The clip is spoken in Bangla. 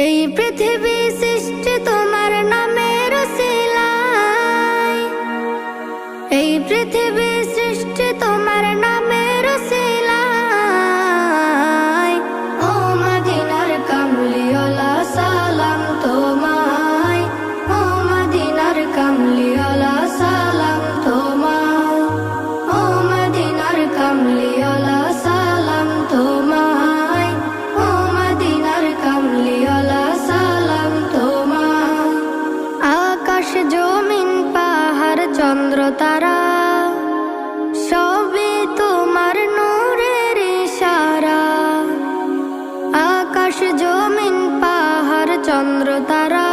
এই পৃথিবী সৃষ্টি তোমার নামের উসিলায়, এই পৃথিবী সৃষ্টি তোমার নামের উসিলায়। ও মদিনার কামলিওয়ালা সালাম তোমায়, ও মদিনার কামলিওয়ালা সালাম তোমায়, ও মদিনার কামলিওয়ালা সালাম তোমায়, ও মদিনার কামলিওয়ালা সালাম তোমায়। আকাশ জমিন পাহাড় চন্দ্র তারা সবই তোমার নূরের ইশারা। আকাশ জমিন পাহাড় চন্দ্র তারা